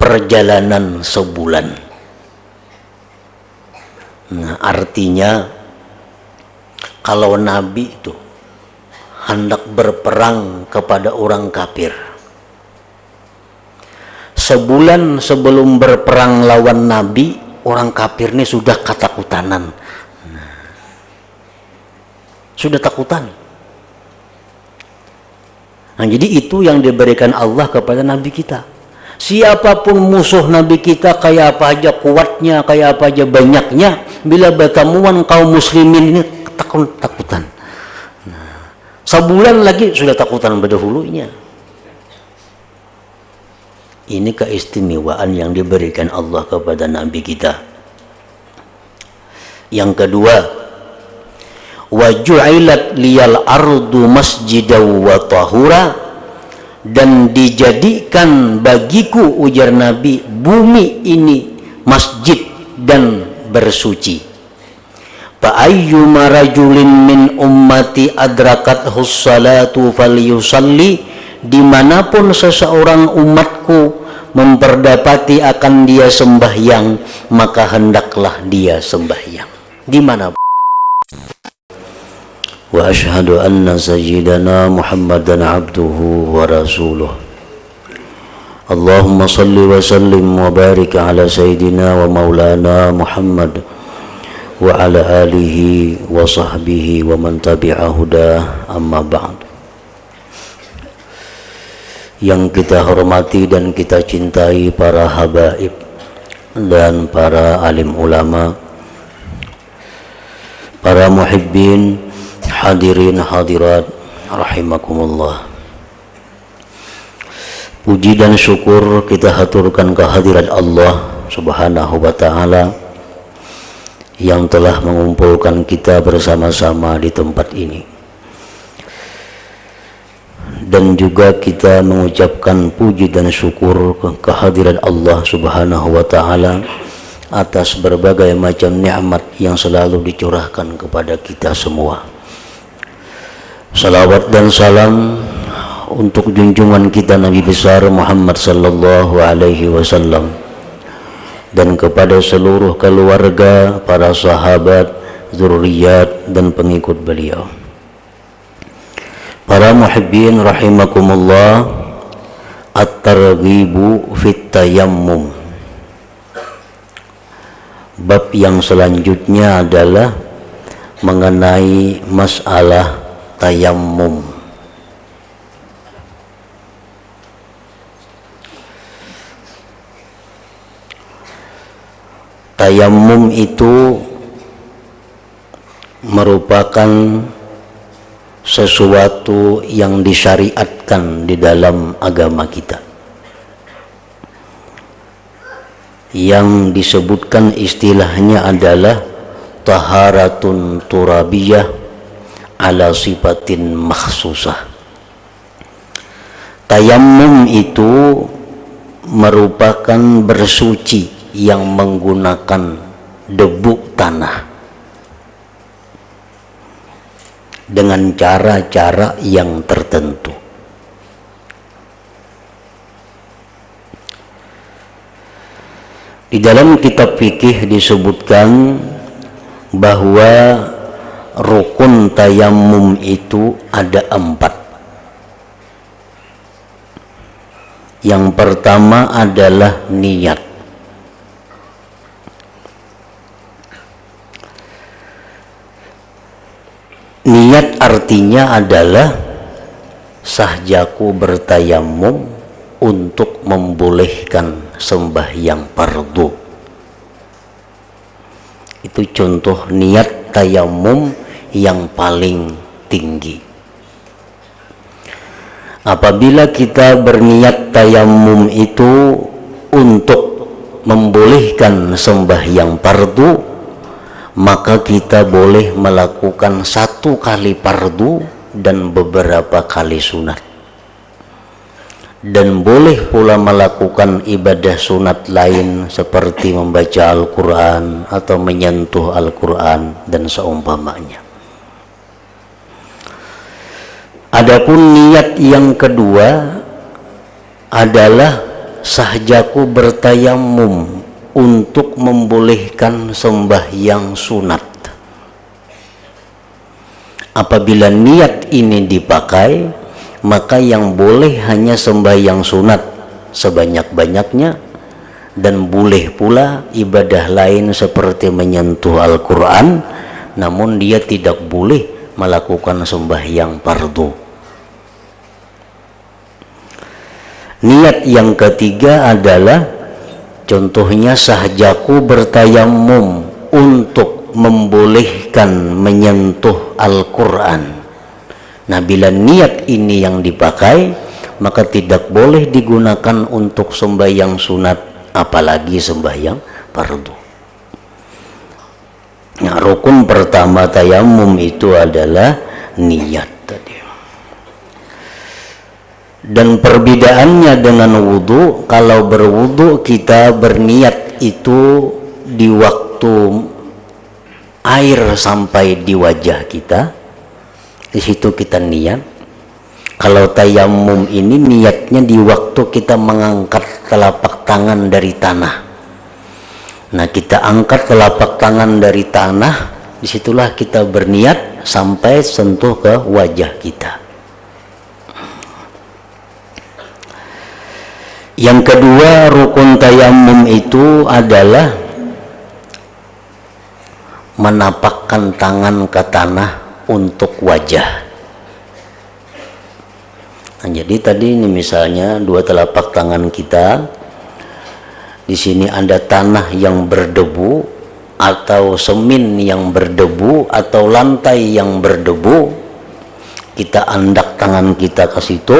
perjalanan sebulan. Nah, artinya kalau Nabi itu hendak berperang kepada orang kafir, sebulan sebelum berperang lawan Nabi, orang kafir ini sudah ketakutan. Sudah takutan. Nah, jadi itu yang diberikan Allah kepada Nabi kita. Siapapun musuh Nabi kita, kayak apa aja kuatnya, kayak apa aja banyaknya, bila bertemuan kaum muslimin ini takutan. Nah, sebulan lagi sudah takutan berdahulunya. Ini keistimewaan yang diberikan Allah kepada Nabi kita. Yang kedua, wa ju'ilat liyal ardu masjidaw wa tahura, dan dijadikan bagiku, ujar Nabi, bumi ini masjid dan bersuci. Fa ayyuma rajulin min ummati adrakathu salatu falyusalli, dimanapun seseorang umatku memperdapati akan dia sembahyang, maka hendaklah dia sembahyang. Di mana? Wa asyhadu anna sayyidana Muhammadan abduhu wa rasuluh. Allahumma salli wa sallim wa barik ala sayyidina wa maulana Muhammad wa ala alihi wa sahbihi wa man tabi'a hudah, amma ba'd. Yang kita hormati dan kita cintai para habaib dan para alim ulama, para muhibbin, hadirin hadirat rahimakumullah. Puji dan syukur kita haturkan kehadirat Allah Subhanahu wa ta'ala yang telah mengumpulkan kita bersama-sama di tempat ini. Dan juga kita mengucapkan puji dan syukur kehadirat Allah Subhanahu wa ta'ala atas berbagai macam nikmat yang selalu dicurahkan kepada kita semua. Salawat dan salam untuk junjungan kita Nabi besar Muhammad sallallahu alaihi wasallam, dan kepada seluruh keluarga, para sahabat, zurriyat dan pengikut beliau. Para muhibbin rahimakumullah, at-targhibu fit tayammum. Bab yang selanjutnya adalah mengenai masalah tayammum. Tayammum itu merupakan sesuatu yang disyariatkan di dalam agama kita, yang disebutkan istilahnya adalah taharatun turabiyah ala sifatin makhsusah. Tayammum itu merupakan bersuci yang menggunakan debu tanah dengan cara-cara yang tertentu. Di dalam kitab fikih disebutkan bahwa rukun tayammum itu ada 4. Yang pertama adalah niat. Niat artinya adalah sahjaku bertayammum untuk membolehkan sembahyang fardu. Itu contoh niat tayammum yang paling tinggi. Apabila kita berniat tayammum itu untuk membolehkan sembahyang fardu, maka kita boleh melakukan 1 kali fardu dan beberapa kali sunat, dan boleh pula melakukan ibadah sunat lain seperti membaca Al-Quran atau menyentuh Al-Quran dan seumpamanya. Adapun niat yang kedua adalah sahjaku bertayamum untuk membolehkan sembahyang sunat. Apabila niat ini dipakai, maka yang boleh hanya sembahyang sunat sebanyak-banyaknya, dan boleh pula ibadah lain seperti menyentuh Al-Quran, namun dia tidak boleh melakukan sembahyang fardu. Niat yang ketiga adalah contohnya sahjaku bertayamum untuk membolehkan menyentuh Al-Quran. Nah, bila niat ini yang dipakai, maka tidak boleh digunakan untuk sembahyang sunat, apalagi sembahyang fardu. Nah, rukun pertama tayamum itu adalah niat tadi. Dan perbedaannya dengan wudhu, kalau berwudhu kita berniat itu di waktu air sampai di wajah kita, di situ kita niat. Kalau tayamum ini niatnya di waktu kita mengangkat telapak tangan dari tanah. Nah, kita angkat telapak tangan dari tanah, disitulah kita berniat sampai sentuh ke wajah kita. Yang kedua, rukun tayamum itu adalah menapakkan tangan ke tanah untuk wajah. Nah, jadi tadi ini misalnya dua telapak tangan kita, di sini ada tanah yang berdebu atau semin yang berdebu atau lantai yang berdebu, kita andak tangan kita ke situ,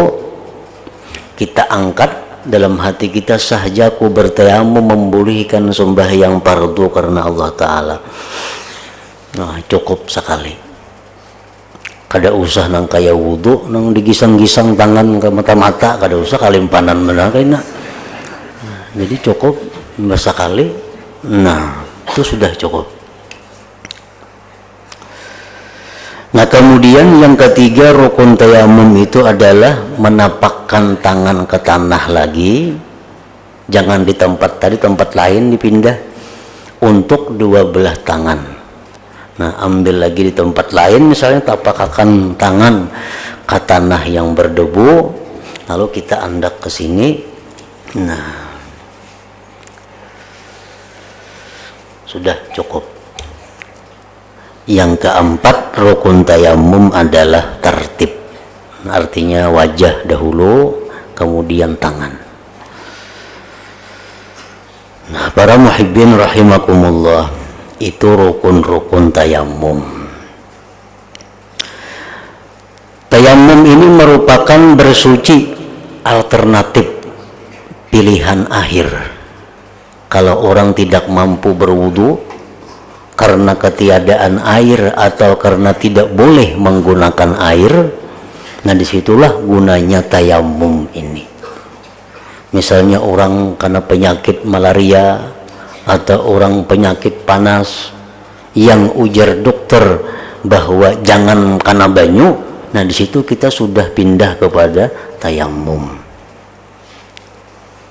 kita angkat. Dalam hati kita, sahjaku bertayamum membolehkan sembahyang fardu karena Allah Ta'ala. Nah, cukup sekali. Kada usah nang kaya wudhu, nang digisang-gisang tangan ke mata-mata, kada usah kalimpanan menang kayaknya. Jadi cukup sekali. Nah, itu sudah cukup. Nah, kemudian yang ketiga rukun tayamum itu adalah menapakkan tangan ke tanah lagi, jangan di tempat tadi, tempat lain dipindah, untuk dua belah tangan. Nah, ambil lagi di tempat lain, misalnya tapakkan tangan ke tanah yang berdebu, lalu kita andak ke sini. Nah, sudah cukup. Yang keempat, rukun tayamum adalah tertib. Artinya wajah dahulu, kemudian tangan. Nah, para muhibbin rahimakumullah, itu rukun-rukun tayamum. Tayamum ini merupakan bersuci alternatif pilihan akhir. Kalau orang tidak mampu berwudu karena ketiadaan air atau karena tidak boleh menggunakan air, nah disitulah gunanya tayamum ini. Misalnya orang karena penyakit malaria atau orang penyakit panas yang ujar dokter bahwa jangan kena banyu, nah disitu kita sudah pindah kepada tayamum.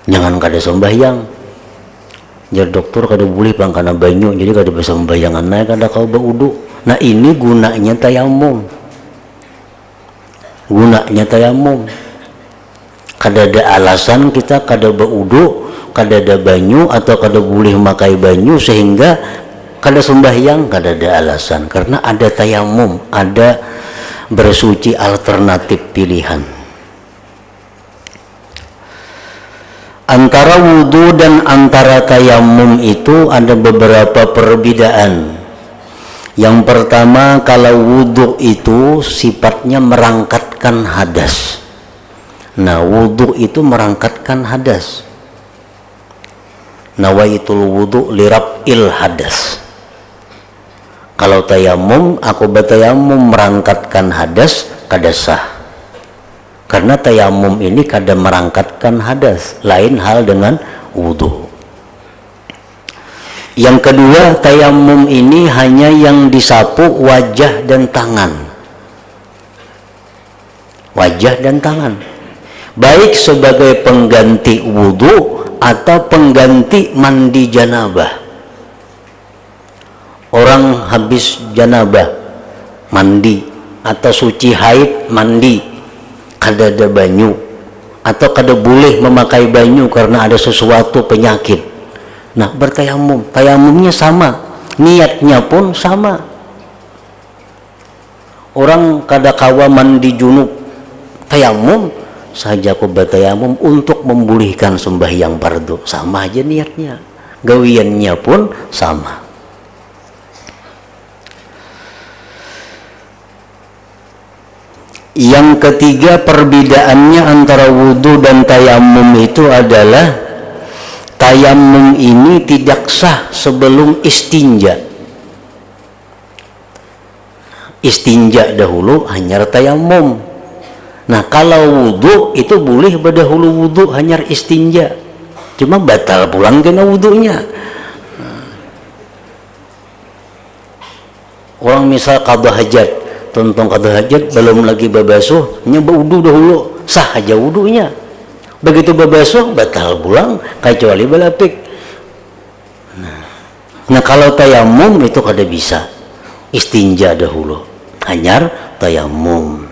Jangan kada sembahyang, jadi dokter kada boleh bang karena banyu, jadi kada bisa sembayangan naik kada kau berwudu. Nah, ini gunanya tayamum. Gunanya tayamum. Kada ada alasan kita kada berwudu, kada ada banyu atau kada boleh memakai banyu sehingga kada sembahyang, kada ada alasan, karena ada tayamum, ada bersuci alternatif pilihan. Antara wudhu dan antara tayamum itu ada beberapa perbedaan. Yang pertama, kalau wudhu itu sifatnya merangkatkan hadas. Nah, wudhu itu merangkatkan hadas. Nawaitul wudhu lirab'il hadas. Kalau tayamum, aku bertayamum merangkatkan hadas, kada sah. Karena tayamum ini kada merangkatkan hadas, lain hal dengan wudhu. Yang kedua, tayamum ini hanya yang disapu wajah dan tangan. Wajah dan tangan. baik sebagai pengganti wudu atau pengganti mandi janabah. Orang habis janabah mandi atau suci haid mandi, kada ada banyu atau kada boleh memakai banyu karena ada sesuatu penyakit. Nah, bertayamum, tayamumnya sama, niatnya pun sama. Orang kada kawa mandi junub, tayamum saja aku bertayamum untuk memulihkan sembahyang fardu, sama aja niatnya, gawiannya pun sama. Yang ketiga, perbedaannya antara wudhu dan tayamum itu adalah tayamum ini tidak sah sebelum istinja. Istinja dahulu hanyar tayamum. Nah, kalau wudhu itu boleh berdahulu wudhu hanyar istinja, cuma batal pulang kena wudhunya. Orang misal qadha hajat, tontong qadha hajat belum lagi babasuh, nyoba wudhu dahulu, sah aja wudhunya. Begitu babasuh batal pulang kecuali balapik. Nah, kalau tayamum itu kada bisa, istinja dahulu hanyar tayamum.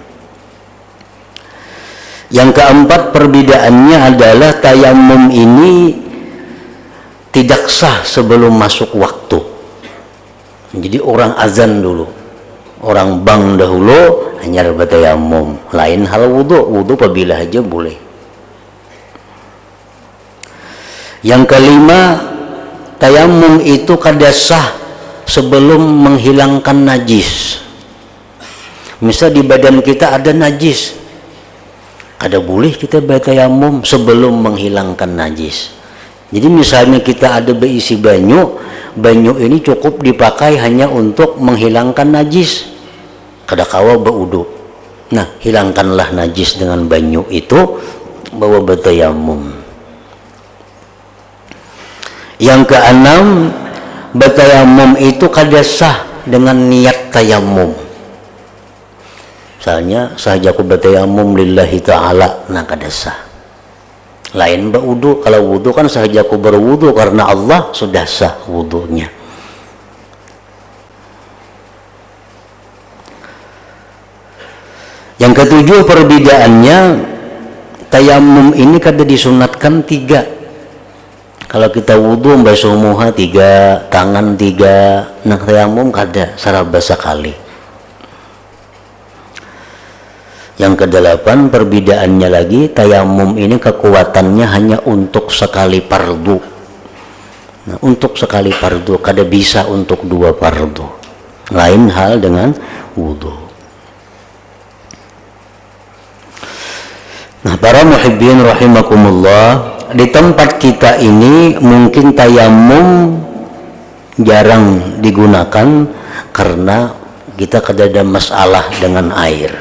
Yang keempat, perbedaannya adalah tayamum ini tidak sah sebelum masuk waktu. Jadi orang azan dulu, orang bang dahulu hanya bertayamum. Lain hal wudhu, wudhu apabila aja boleh. Yang kelima, tayamum itu kada sah sebelum menghilangkan najis. Misal di badan kita ada najis, ada boleh kita bertayamum sebelum menghilangkan najis. Jadi misalnya kita ada berisi banyu, banyu ini cukup dipakai hanya untuk menghilangkan najis, kada kawa berwudu. Nah, hilangkanlah najis dengan banyu itu, bawa bertayamum. Yang keenam, bertayamum itu kada sah dengan niat tayamum. Misalnya sahaja aku bertayamum lillahi ta'ala, nah kada sah. Lain berwudu, kalau wudu kan sahaja aku berwudu karena Allah, sudah sah wudunya. Yang ketujuh, perbedaannya tayamum ini kada disunatkan 3. Kalau kita wudu basuh muha 3, tangan 3, nah tayamum kada saraba sekali. Yang kedelapan, perbedaannya lagi, tayamum ini kekuatannya hanya untuk sekali fardu. Nah, untuk sekali fardu, kada bisa untuk 2 fardu. Lain hal dengan wudu. Nah, para muhibbin rahimakumullah, di tempat kita ini mungkin tayamum jarang digunakan karena kita kada ada masalah dengan air.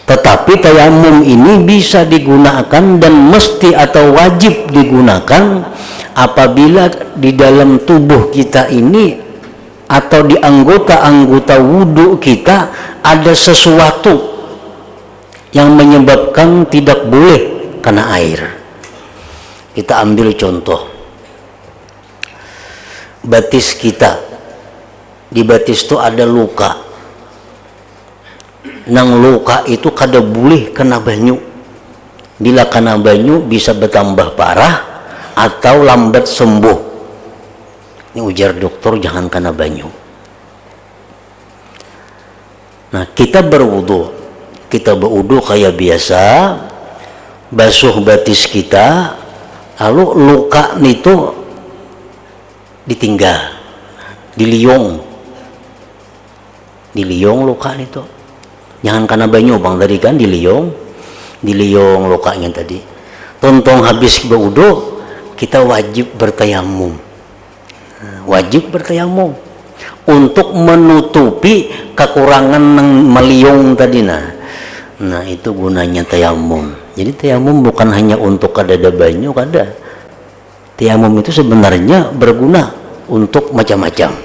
Tetapi tayamum ini bisa digunakan dan mesti atau wajib digunakan apabila di dalam tubuh kita ini atau di anggota-anggota wudhu kita ada sesuatu yang menyebabkan tidak boleh kena air. Kita ambil contoh, batis kita, di batis itu ada luka. Nang luka itu kada boleh kena banyu. Bila kena banyu bisa bertambah parah atau lambat sembuh. Ini ujar dokter, jangan kena banyu. Nah, kita berwudu kayak biasa, basuh batis kita, lalu luka itu ditinggal, diliung luka itu. Jangan kena banyu bang tadi kan, diliung lukanya tadi. Tontong habis berwudu, kita wajib bertayamum. Wajib bertayamum untuk menutupi kekurangan meliung tadi. Nah itu gunanya tayamum. Jadi tayamum bukan hanya untuk kada ada banyu, kada. Tayamum itu sebenarnya berguna untuk macam-macam.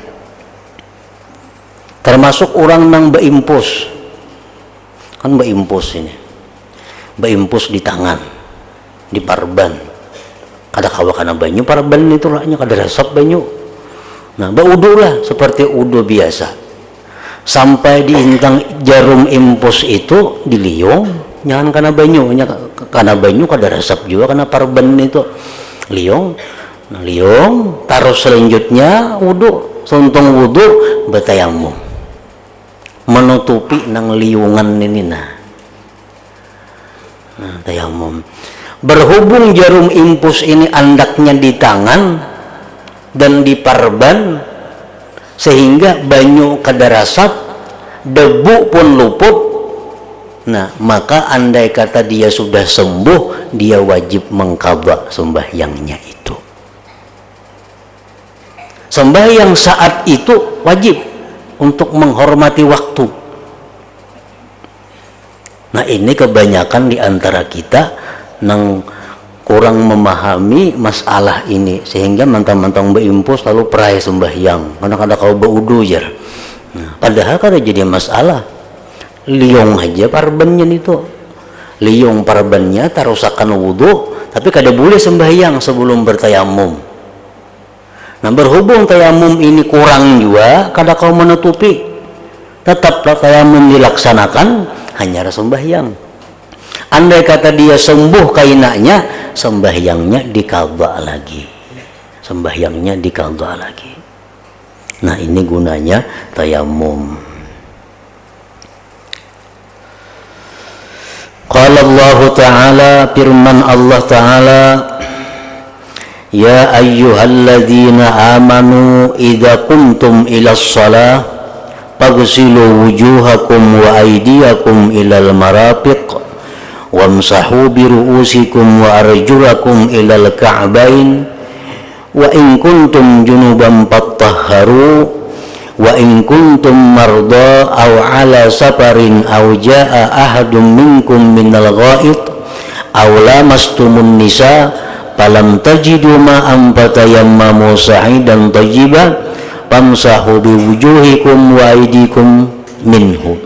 Termasuk orang nang berimpus. Kan berimpus ini. baimpus di tangan, di parban. Kada kawa kana banyu parban itu lahnya kada resep banyu. Nah, baudu lah seperti udu biasa. Sampai diintang jarum impus itu diliung, jangan kana banyu, kana banyu kada resep juga kana parban itu. Liung, nah, liung, taruh selanjutnya wudu, sontong wudu betayamum. Menutupi nang liungan ini nah tayamum. Berhubung jarum impus ini andaknya di tangan dan di parban, sehingga banyu kadarasap, debu pun luput. Nah, maka andai kata dia sudah sembuh, dia wajib mengqadha sembahyangnya itu. Sembahyang saat itu wajib untuk menghormati waktu. Nah, ini kebanyakan di antara kita nang kurang memahami masalah ini, sehingga mentang-mentang beimpus lalu perai sembahyang, kadang-kadang kau baudu jar. Nah, padahal kada jadi masalah. Liung aja parbannya itu, liung parbannya tarusakan wudu, tapi kada boleh sembahyang sebelum bertayamum. Nah, berhubung tayamum ini kurang juga, kada kau menutupi, tetaplah tayamum dilaksanakan, hanya sembahyang. Andai kata dia sembuh kainanya, sembahyangnya diqadha lagi, sembahyangnya diqadha lagi. Nah, ini gunanya tayamum. Qala Allah Ta'ala, firman Allah Ta'ala, ya ayyuhalladzina amanu idza qumtum ilas shalah faghsilu wujuhakum wa aydiyakum ilal marafiq wamsahu bi ru'usikum wa arjulakum ilal ka'bain wa in kuntum junuban fattahharu wa in kuntum marda aw ala safarin aw jaa ahadun minkum minal ghaid aw lamastumun nisa falam tajidu ma'am fatayammamu sa'idan tayyiban famsahu biwujuhikum wa aydikum minhu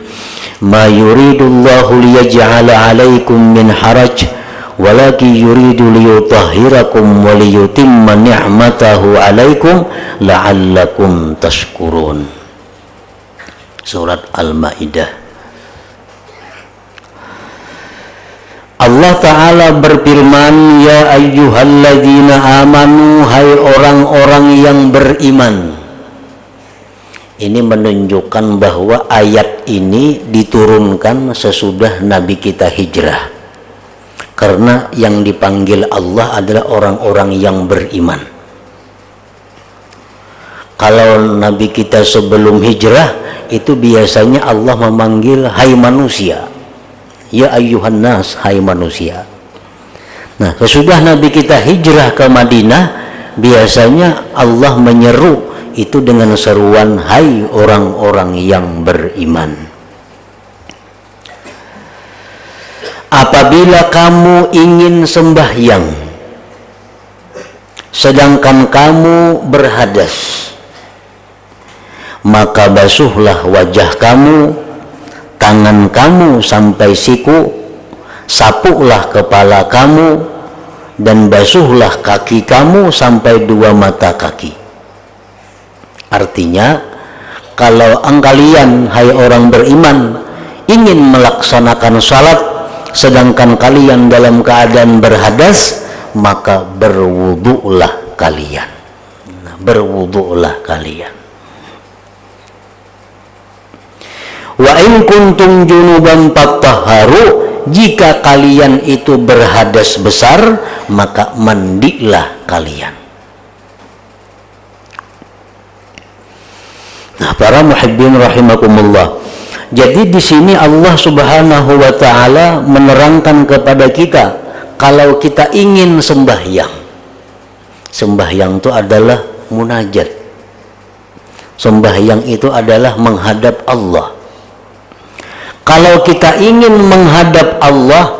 ma yuridullahu liyaj'ala 'alaikum min haraj walakin yuridu liyutahhirakum wa liyutimma ni'matahu 'alaikum la'allakum tashkurun. Surat Al-Maidah. Allah Ta'ala berfirman, ya ayyuhalladzina amanu, hai orang-orang yang beriman. Ini menunjukkan bahwa ayat ini diturunkan sesudah Nabi kita hijrah, karena yang dipanggil Allah adalah orang-orang yang beriman. Kalau Nabi kita sebelum hijrah, itu biasanya Allah memanggil hai manusia, ya ayyuhan nas, hai manusia. Nah, sesudah Nabi kita hijrah ke Madinah, biasanya Allah menyeru itu dengan seruan hai orang-orang yang beriman. Apabila kamu ingin sembahyang sedangkan kamu berhadas, maka basuhlah wajah kamu, tangan kamu sampai siku, sapulah kepala kamu, dan basuhlah kaki kamu sampai dua mata kaki. Artinya, kalau kalian hai orang beriman ingin melaksanakan salat sedangkan kalian dalam keadaan berhadas, maka berwudulah kalian. Berwudulah kalian. Wa in kuntum junuban fattahharu, jika kalian itu berhadas besar, maka mandilah kalian. Nah, para muhibbin rahimakumullah. Jadi di sini Allah Subhanahu wa taala menerangkan kepada kita, kalau kita ingin sembahyang. Sembahyang itu adalah munajat. Sembahyang itu adalah menghadap Allah. Kalau kita ingin menghadap Allah,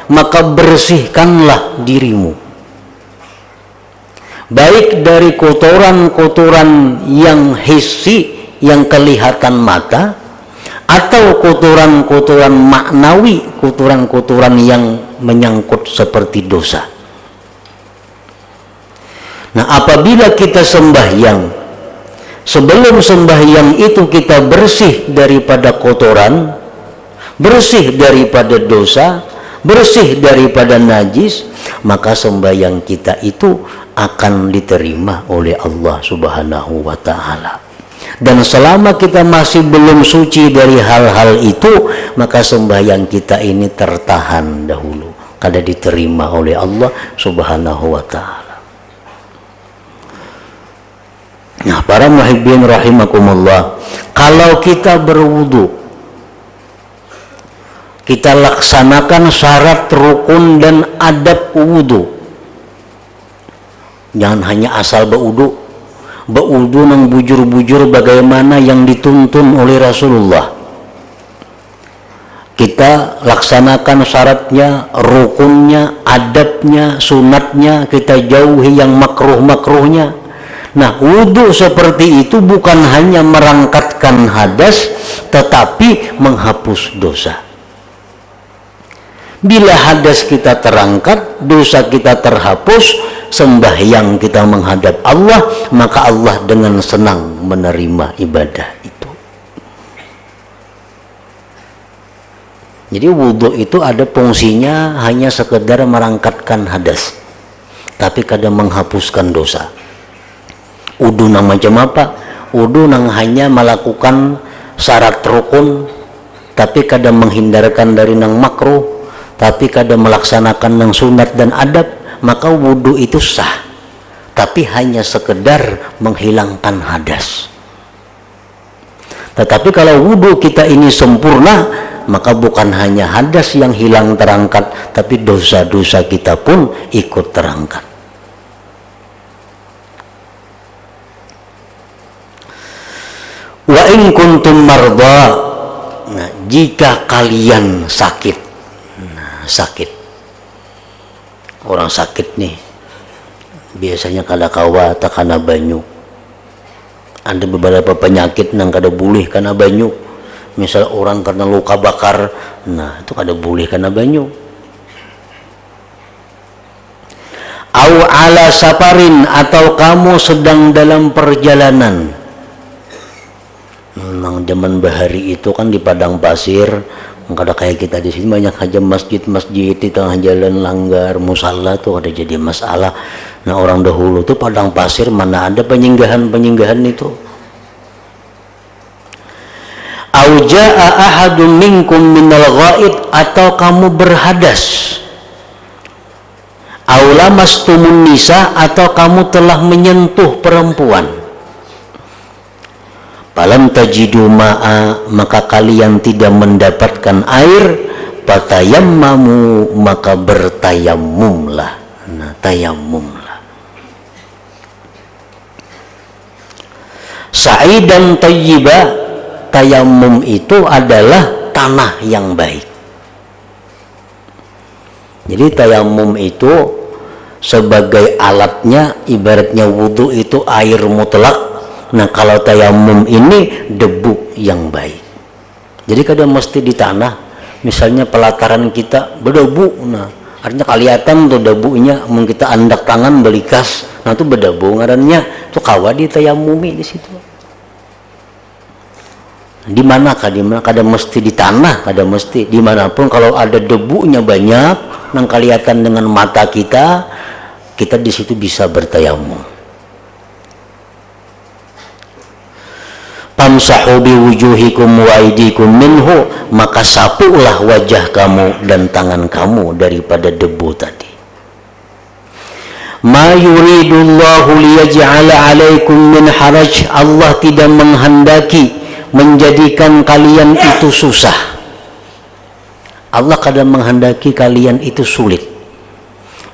maka bersihkanlah dirimu, baik dari kotoran-kotoran yang hissi, yang kelihatan mata, atau kotoran-kotoran maknawi, kotoran-kotoran yang menyangkut seperti dosa. Nah, apabila kita sembahyang, sebelum sembahyang itu kita bersih daripada kotoran, bersih daripada dosa, bersih daripada najis, maka sembahyang kita itu akan diterima oleh Allah Subhanahu wa ta'ala. Dan selama kita masih belum suci dari hal-hal itu, maka sembahyang kita ini tertahan dahulu, kada diterima oleh Allah Subhanahu wa ta'ala. Nah, para muhibbin rahimakumullah, kalau kita berwudu, kita laksanakan syarat rukun dan adab wudu. Jangan hanya asal berwudu nang bujur-bujur bagaimana yang dituntun oleh Rasulullah. Kita laksanakan syaratnya, rukunnya, adabnya, sunatnya, kita jauhi yang makruh-makruhnya. Nah, wudu seperti itu bukan hanya merangkatkan hadas, tetapi menghapus dosa. Bila hadas kita terangkat, dosa kita terhapus, sembahyang kita menghadap Allah, maka Allah dengan senang menerima ibadah itu. Jadi wudu itu ada fungsinya hanya sekedar merangkatkan hadas, tapi kadang menghapuskan dosa. Wudu nang macam apa? Wudu nang hanya melakukan syarat rukun, tapi kadang menghindarkan dari nang makruh, tapi kadang melaksanakan nang sunat dan adab, maka wudu itu sah, tapi hanya sekedar menghilangkan hadas. Tetapi kalau wudu kita ini sempurna, maka bukan hanya hadas yang hilang terangkat, tapi dosa-dosa kita pun ikut terangkat. Wa in kuntum marda, nah, jika kalian sakit, sakit, orang sakit nih biasanya kada kawa tak kana banyu. Ada beberapa penyakit nang kada boleh kana banyu. Misal orang karena luka bakar, nah itu kada boleh kana banyu. Au ala safarin, atau kamu sedang dalam perjalanan. Nang zaman bahari itu kan di padang pasir, kada kayak kita di sini banyak aja masjid-masjid di tengah jalan, langgar, musalla tuh ada jadi masalah. Nah, orang dahulu tuh padang pasir mana ada penyinggahan itu. Au jaa ahadun minkum minal ghaid, atau kamu berhadas. Au lamastumun nisa, atau kamu telah menyentuh perempuan. Falam tajidu ma'a, maka kalian tidak mendapatkan air, fatayammamu, maka bertayamumlah. Nah, tayamumlah. Sa'idan tayyiba, tayamum itu adalah tanah yang baik. Jadi tayamum itu sebagai alatnya, ibaratnya wudu itu air mutlak. Nah, kalau tayamum ini debu yang baik. Jadi kadang mesti di tanah, misalnya pelataran kita berdebu, nah artinya kelihatan tuh debunya, mau kita andak tangan belikas, nah itu berdebu ngarannya, tuh kawa di tayamumi di situ. Di mana kadang mesti di tanah, kadang mesti dimanapun kalau ada debunya banyak, nang kelihatan dengan mata kita di situ bisa bertayamum. Famsahu biwujuhikum wa aydikum minhu, maka sapulah wajah kamu dan tangan kamu daripada debu tadi. Ma yuridullahu liyaj'ala alaikum min haraj, Allah tidak menghendaki menjadikan kalian itu susah. Allah kadang menghendaki kalian itu sulit.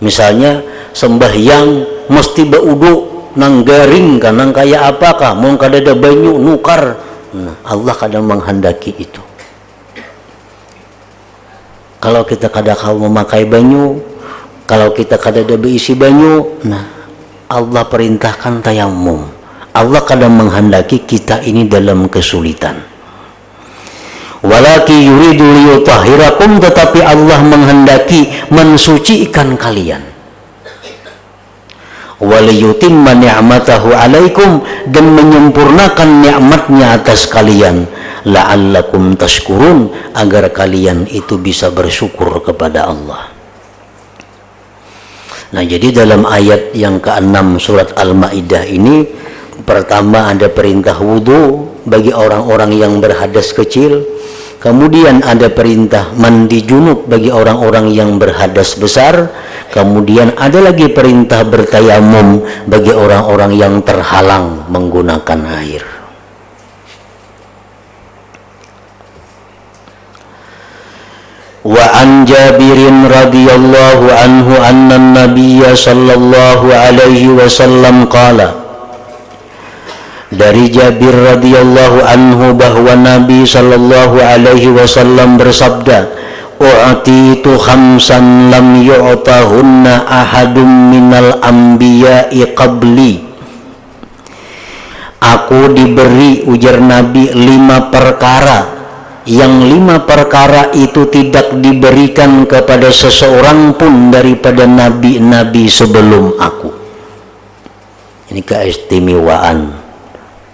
Misalnya sembahyang mesti berwudu, nang garing kan, nang kayak apakah, mau kada ada banyu nukar. Nah, Allah kadang menghendaki itu. Kalau kita kada kau memakai banyu, kalau kita kada ada berisi banyu, nah Allah perintahkan tayamum. Allah kadang menghendaki kita ini dalam kesulitan. walaki yuridu liyutahhirakum, tetapi Allah menghendaki mensucikan kalian, waliyutimma ni'matahu alaikum, dan menyempurnakan nikmatnya atas kalian, la'allakum tashkurun, agar kalian itu bisa bersyukur kepada Allah. Nah, jadi dalam ayat yang ke-6 surat Al-Maidah ini, pertama ada perintah wudu bagi orang-orang yang berhadas kecil, kemudian ada perintah mandi junub bagi orang-orang yang berhadas besar, kemudian ada lagi perintah bertayamum bagi orang-orang yang terhalang menggunakan air. Wa an Jabirin radhiyallahu anhu anna an-nabiyya sallallahu alaihi wasallam qala, dari Jabir radhiyallahu anhu bahwa Nabi sallallahu alaihi wasallam bersabda, u'titu khamsan lam yu'tahunna ahadum minal anbiya'i qabli, aku diberi, ujar Nabi, 5 perkara yang 5 perkara itu tidak diberikan kepada seseorang pun daripada nabi-nabi sebelum aku. Ini keistimewaan,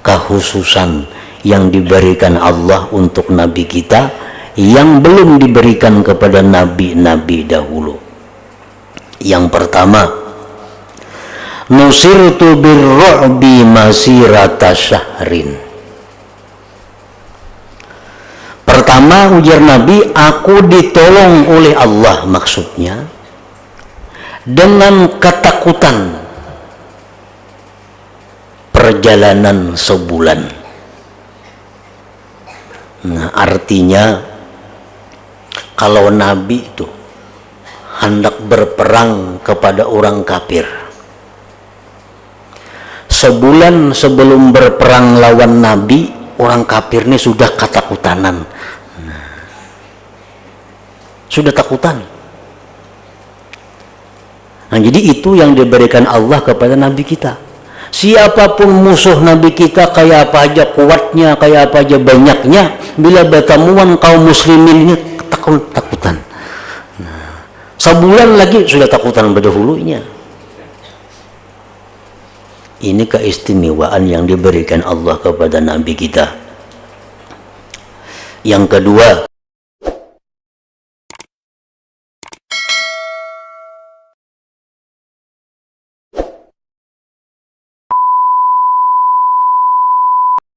kekhususan yang diberikan Allah untuk nabi kita yang belum diberikan kepada nabi-nabi dahulu. Yang pertama, nusirtu birru'bi masirata syahrin. Pertama, ujar Nabi, aku ditolong oleh Allah, maksudnya dengan ketakutan perjalanan sebulan. Nah, artinya kalau Nabi itu hendak berperang kepada orang kafir, sebulan sebelum berperang lawan Nabi, orang kafir ini sudah ketakutan. Sudah takutan. Nah, jadi itu yang diberikan Allah kepada Nabi kita. Siapapun musuh Nabi kita, kayak apa aja kuatnya, kayak apa aja banyaknya, bila bertemuan kaum muslimin ini takutan. Nah, sebulan lagi sudah takutan berdahulunya. Ini keistimewaan yang diberikan Allah kepada Nabi kita. Yang kedua,